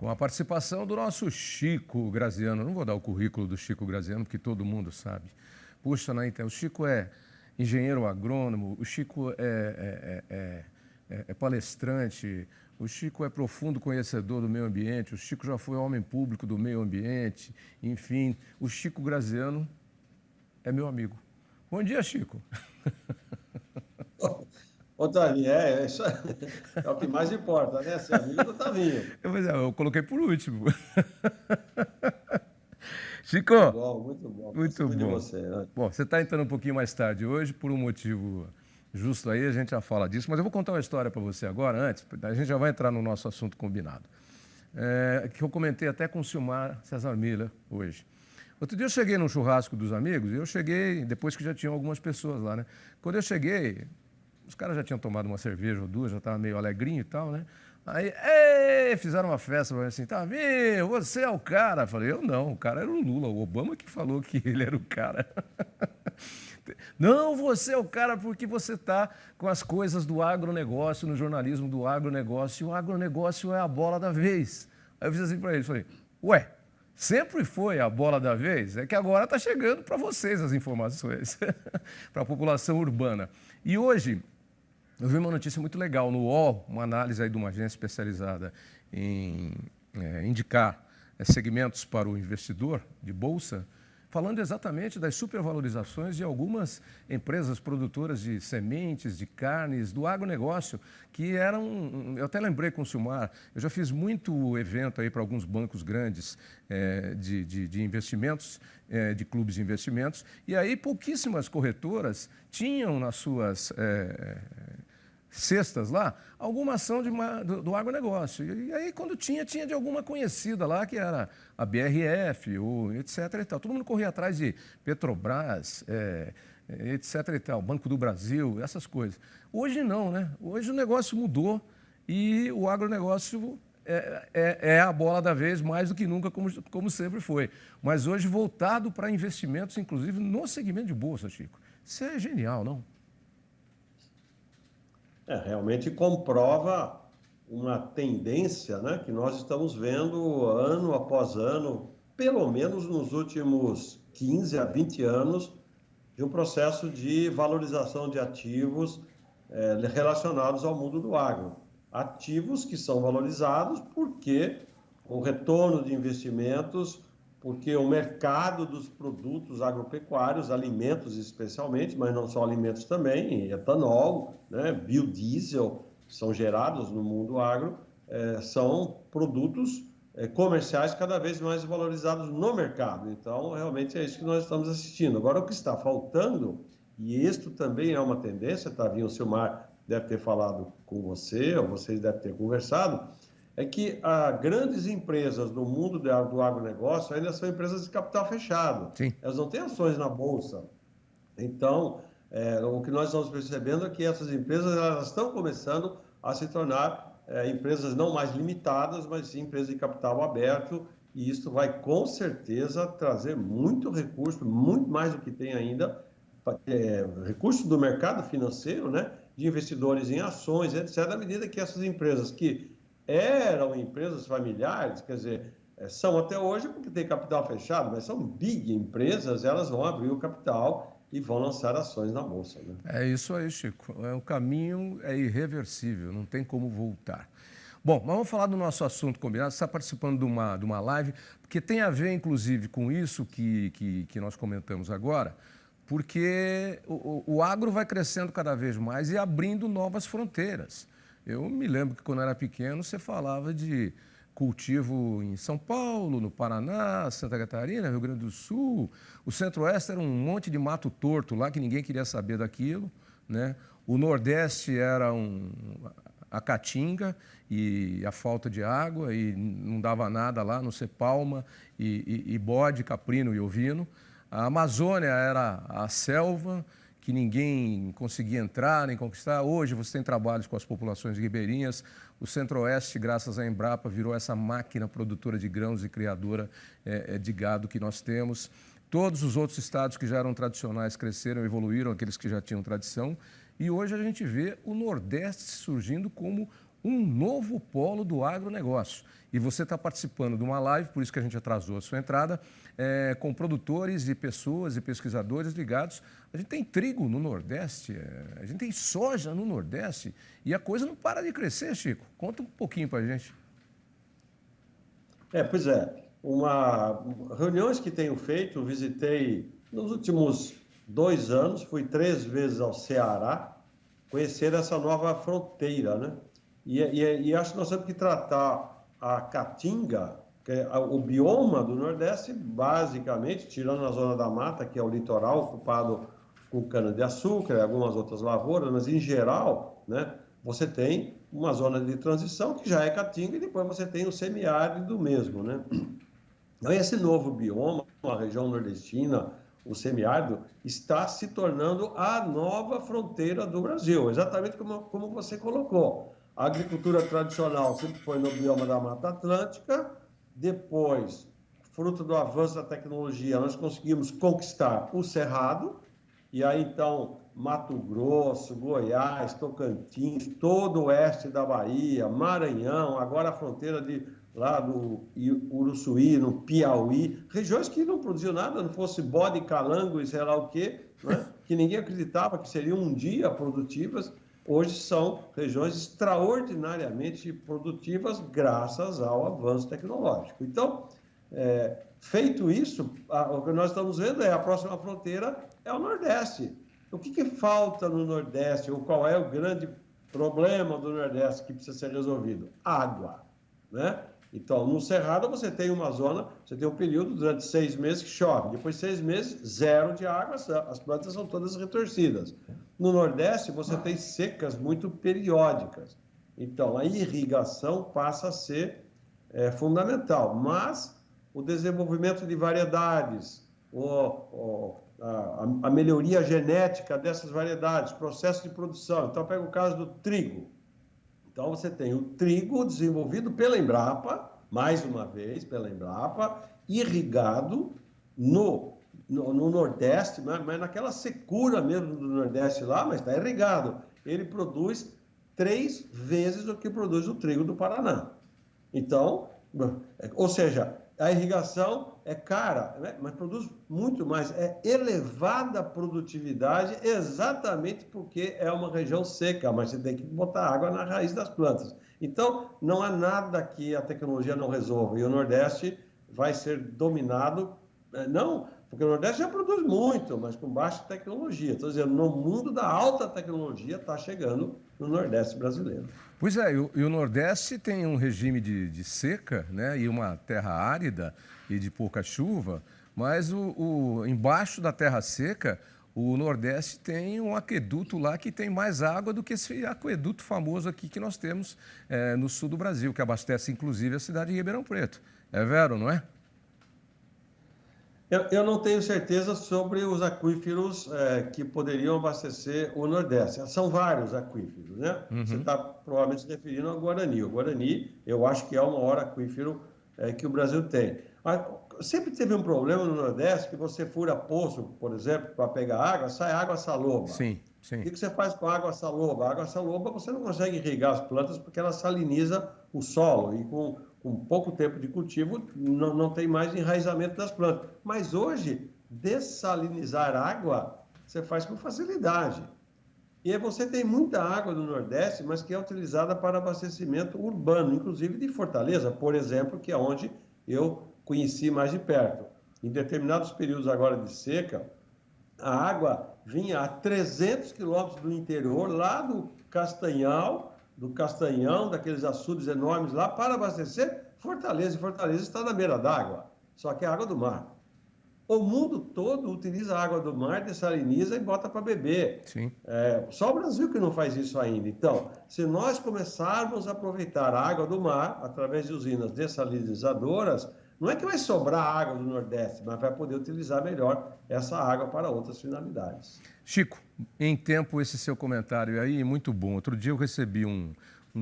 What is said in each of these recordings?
com a participação do nosso Chico Graziano. Não vou dar o currículo do Chico Graziano, porque todo mundo sabe. Puxa, o Chico é engenheiro agrônomo, o Chico é palestrante, o Chico é profundo conhecedor do meio ambiente, o Chico já foi homem público do meio ambiente, enfim, o Chico Graziano é meu amigo. Bom dia, Chico. Ô, Tavinho, isso é o que mais importa, né? Ser amigo do Tavinho. Eu coloquei por último. Chico, Muito bom. muito Gostando de bom. você, né? Bom, você está entrando um pouquinho mais tarde hoje, por um motivo justo aí, a gente já fala disso, mas eu vou contar uma história para você agora, antes, a gente já vai entrar no nosso assunto combinado. Que eu comentei até com o Silmar Cesar Miller hoje. Outro dia eu cheguei num churrasco dos amigos, e eu cheguei depois que já tinham algumas pessoas lá, né? Quando eu cheguei, os caras já tinham tomado uma cerveja ou duas, já estavam meio alegrinho e tal, né? Aí, fizeram uma festa, assim, Tavinho, você é o cara. Eu falei, eu não, o cara era o Lula, o Obama que falou que ele era o cara. Não, você é o cara porque você está com as coisas do agronegócio, no jornalismo do agronegócio, e o agronegócio é a bola da vez. Aí eu fiz assim para ele, falei, ué, sempre foi a bola da vez? É que agora está chegando para vocês as informações, para a população urbana. E hoje, eu vi uma notícia muito legal no UOL, uma análise aí de uma agência especializada em indicar segmentos para o investidor de bolsa, falando exatamente das supervalorizações de algumas empresas produtoras de sementes, de carnes, do agronegócio, que eram... Eu até lembrei com o Silmar, eu já fiz muito evento aí para alguns bancos grandes de investimentos, de clubes de investimentos, e aí pouquíssimas corretoras tinham nas suas... cestas lá, alguma ação do agronegócio. E aí, quando tinha de alguma conhecida lá, que era a BRF, ou etc. e tal. Todo mundo corria atrás de Petrobras, etc. e tal, Banco do Brasil, essas coisas. Hoje não, né? Hoje o negócio mudou e o agronegócio é a bola da vez, mais do que nunca, como sempre foi. Mas hoje voltado para investimentos, inclusive no segmento de bolsa, Chico. Isso é genial, não? Realmente comprova uma tendência, né, que nós estamos vendo ano após ano, pelo menos nos últimos 15 a 20 anos, de um processo de valorização de ativos relacionados ao mundo do agro. Ativos que são valorizados porque o retorno de investimentos, porque o mercado dos produtos agropecuários, alimentos especialmente, mas não só alimentos também, etanol, né, biodiesel, são gerados no mundo agro, são produtos comerciais cada vez mais valorizados no mercado. Então, realmente é isso que nós estamos assistindo. Agora, o que está faltando, e isto também é uma tendência, Tavinho, o Silmar deve ter falado com você, ou vocês devem ter conversado, é que grandes empresas no mundo do agronegócio ainda são empresas de capital fechado. Sim. Elas não têm ações na bolsa. Então, o que nós estamos percebendo é que essas empresas elas estão começando a se tornar empresas não mais limitadas, mas sim empresas de capital aberto, e isso vai com certeza trazer muito recurso, muito mais do que tem ainda, recurso do mercado financeiro, né, de investidores em ações, etc., à medida que essas empresas que eram empresas familiares, quer dizer, são até hoje porque tem capital fechado, mas são big empresas, elas vão abrir o capital e vão lançar ações na bolsa, né? É isso aí, Chico. O caminho é irreversível, não tem como voltar. Bom, mas vamos falar do nosso assunto combinado. Você está participando de uma live, porque tem a ver, inclusive, com isso que nós comentamos agora, porque o agro vai crescendo cada vez mais e abrindo novas fronteiras. Eu me lembro que, quando eu era pequeno, você falava de cultivo em São Paulo, no Paraná, Santa Catarina, Rio Grande do Sul. O Centro-Oeste era um monte de mato torto lá, que ninguém queria saber daquilo, né? O Nordeste era a caatinga e a falta de água, e não dava nada lá, a não ser palma e bode, caprino e ovino. A Amazônia era a selva, que ninguém conseguia entrar nem conquistar. Hoje você tem trabalhos com as populações ribeirinhas. O Centro-Oeste, graças à Embrapa, virou essa máquina produtora de grãos e criadora de gado que nós temos. Todos os outros estados que já eram tradicionais cresceram, evoluíram, aqueles que já tinham tradição. E hoje a gente vê o Nordeste surgindo como um novo polo do agronegócio. E você está participando de uma live, por isso que a gente atrasou a sua entrada, com produtores e pessoas e pesquisadores ligados. A gente tem trigo no Nordeste, a gente tem soja no Nordeste e a coisa não para de crescer, Chico. Conta um pouquinho para a gente. Pois é. Reuniões que tenho feito, visitei nos últimos 2 anos, fui 3 vezes ao Ceará, conhecer essa nova fronteira, né? E acho que nós temos que tratar a caatinga, que é o bioma do Nordeste, basicamente, tirando a zona da mata, que é o litoral ocupado com cana-de-açúcar e algumas outras lavouras, mas em geral, né, você tem uma zona de transição que já é caatinga e depois você tem o semiárido mesmo, né? Então, esse novo bioma, a região nordestina, o semiárido, está se tornando a nova fronteira do Brasil, exatamente como você colocou. A agricultura tradicional sempre foi no bioma da Mata Atlântica, depois, fruto do avanço da tecnologia, nós conseguimos conquistar o Cerrado, e aí então Mato Grosso, Goiás, Tocantins, todo o oeste da Bahia, Maranhão, agora a fronteira lá do Uruçuí, no Piauí, regiões que não produziam nada, não fosse bode, calango e sei lá o quê, né? Que ninguém acreditava que seriam um dia produtivas, hoje são regiões extraordinariamente produtivas graças ao avanço tecnológico. Então, feito isso, o que nós estamos vendo a próxima fronteira é o Nordeste. O que falta no Nordeste, ou qual é o grande problema do Nordeste que precisa ser resolvido? Água, né? Então, no Cerrado você tem uma zona, você tem um período durante 6 meses que chove, depois 6 meses, zero de água, as plantas são todas retorcidas. No Nordeste você tem secas muito periódicas, então a irrigação passa a ser fundamental, mas o desenvolvimento de variedades, a melhoria genética dessas variedades, processo de produção. Então, pega o caso do trigo. Então, você tem o trigo desenvolvido pela Embrapa, mais uma vez, pela Embrapa, irrigado no Nordeste, mas naquela secura mesmo do Nordeste lá, mas está irrigado. Ele produz 3 vezes o que produz o trigo do Paraná. Então, ou seja, a irrigação é cara, né? Mas produz muito mais, é elevada a produtividade exatamente porque é uma região seca, mas você tem que botar água na raiz das plantas. Então, não há nada que a tecnologia não resolva, e o Nordeste vai ser dominado, não, porque o Nordeste já produz muito, mas com baixa tecnologia. Estou dizendo, no mundo da alta tecnologia está chegando no Nordeste brasileiro. Pois é, e o Nordeste tem um regime de seca, né, e uma terra árida e de pouca chuva, mas embaixo da terra seca, o Nordeste tem um aqueduto lá que tem mais água do que esse aqueduto famoso aqui que nós temos no sul do Brasil, que abastece inclusive a cidade de Ribeirão Preto. É vero, não é? Eu não tenho certeza sobre os aquíferos que poderiam abastecer o Nordeste. São vários aquíferos, né? Você está provavelmente se referindo ao Guarani. O Guarani, eu acho que é o maior aquífero que o Brasil tem. Mas sempre teve um problema no Nordeste que você fura poço, por exemplo, para pegar água, sai água saloba. Sim, sim. O que você faz com a água saloba? A água saloba você não consegue irrigar as plantas porque ela saliniza o solo e com pouco tempo de cultivo não tem mais enraizamento das plantas. Mas hoje, dessalinizar água, você faz com facilidade. E aí você tem muita água no Nordeste, mas que é utilizada para abastecimento urbano, inclusive de Fortaleza, por exemplo, que é onde eu conheci mais de perto. Em determinados períodos agora de seca, a água vinha a 300 quilômetros do interior, lá do Castanhão, daqueles açudes enormes lá, para abastecer Fortaleza. E Fortaleza está na beira d'água, só que é água do mar. O mundo todo utiliza a água do mar, dessaliniza e bota para beber. Sim. Só o Brasil que não faz isso ainda. Então, se nós começarmos a aproveitar a água do mar, através de usinas dessalinizadoras, não é que vai sobrar água do Nordeste, mas vai poder utilizar melhor essa água para outras finalidades. Chico, em tempo esse seu comentário aí, muito bom. Outro dia eu recebi um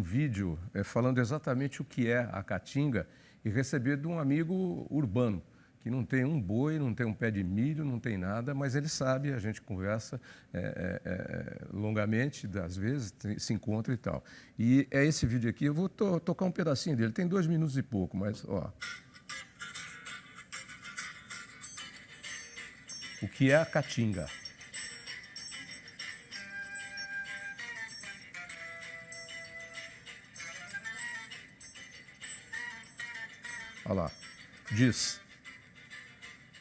vídeo falando exatamente o que é a caatinga e recebi de um amigo urbano que não tem um boi, não tem um pé de milho, não tem nada, mas ele sabe, a gente conversa longamente, às vezes se encontra e tal. E é esse vídeo aqui, eu vou tocar um pedacinho dele, tem 2 minutos e pouco, mas ó. O que é a caatinga? Olha lá, diz,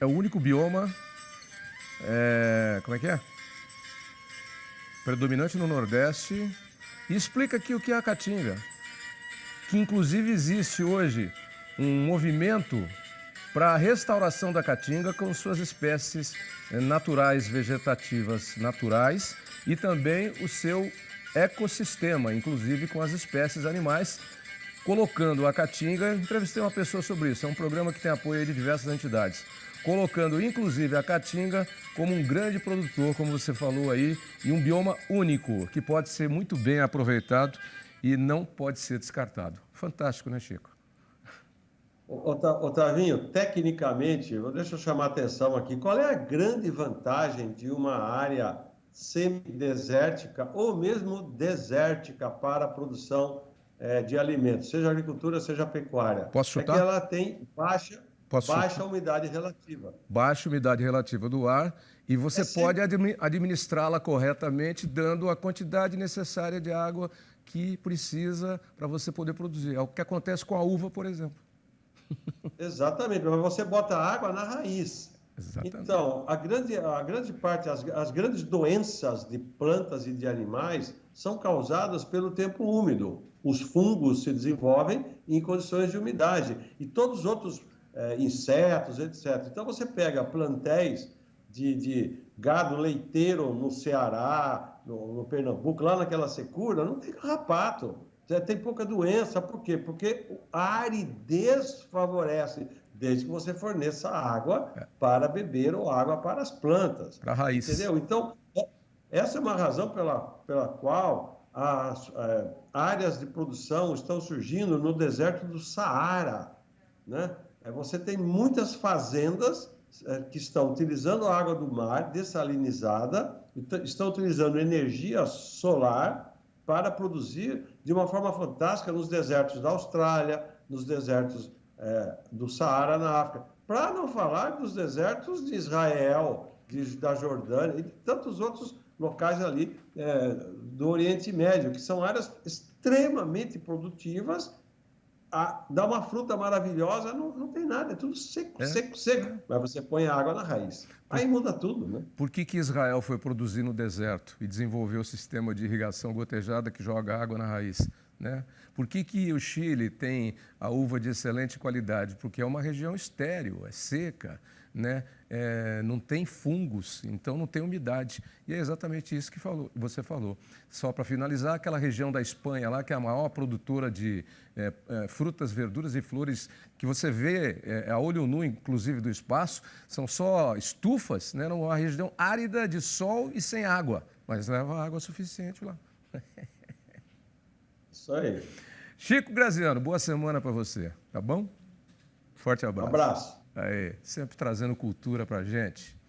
é o único bioma, como é que é? Predominante no Nordeste, e explica aqui o que é a caatinga, que inclusive existe hoje um movimento para a restauração da caatinga com suas espécies naturais, vegetativas naturais, e também o seu ecossistema, inclusive com as espécies animais, colocando a caatinga, entrevistei uma pessoa sobre isso, é um programa que tem apoio de diversas entidades, colocando inclusive a caatinga como um grande produtor, como você falou aí, e um bioma único, que pode ser muito bem aproveitado e não pode ser descartado. Fantástico, né, Chico? Otavinho, tecnicamente, deixa eu chamar a atenção aqui, qual é a grande vantagem de uma área semidesértica ou mesmo desértica para a produção de alimentos, seja agricultura, seja pecuária? Posso É que chutar? ela tem baixa umidade relativa. Baixa umidade relativa do ar e você pode sempre... administrá-la corretamente, dando a quantidade necessária de água que precisa para você poder produzir. É o que acontece com a uva, por exemplo. Exatamente, mas você bota água na raiz. Exatamente. Então, a grande parte, as grandes doenças de plantas e de animais são causadas pelo tempo úmido. Os fungos se desenvolvem em condições de umidade e todos os outros insetos, etc. Então, você pega plantéis de gado leiteiro no Ceará, no Pernambuco, lá naquela secura, não tem carrapato. Tem pouca doença, por quê? Porque a aridez favorece, desde que você forneça água para beber ou água para as plantas. Para a raiz. Entendeu? Então, essa é uma razão pela qual as áreas de produção estão surgindo no deserto do Saara, né? Você tem muitas fazendas que estão utilizando a água do mar dessalinizada, estão utilizando energia solar para produzir de uma forma fantástica nos desertos da Austrália, nos desertos do Saara na África, para não falar dos desertos de Israel, da Jordânia e de tantos outros locais ali do Oriente Médio, que são áreas extremamente produtivas. Dá uma fruta maravilhosa, não tem nada, é tudo seco, seco. Mas você põe a água na raiz. Aí muda tudo, né? Por que Israel foi produzir no deserto e desenvolveu o sistema de irrigação gotejada que joga água na raiz, né? Por que o Chile tem a uva de excelente qualidade? Porque é uma região estéril, é seca, né? Não tem fungos, então não tem umidade. E é exatamente isso que você falou. Só para finalizar, aquela região da Espanha lá, que é a maior produtora de frutas, verduras e flores, que você vê a olho nu, inclusive do espaço, são só estufas, né? Uma região árida de sol e sem água, mas leva água suficiente lá. Isso aí. Chico Graziano, boa semana para você, tá bom? Forte abraço. Um abraço. Aí, sempre trazendo cultura para a gente.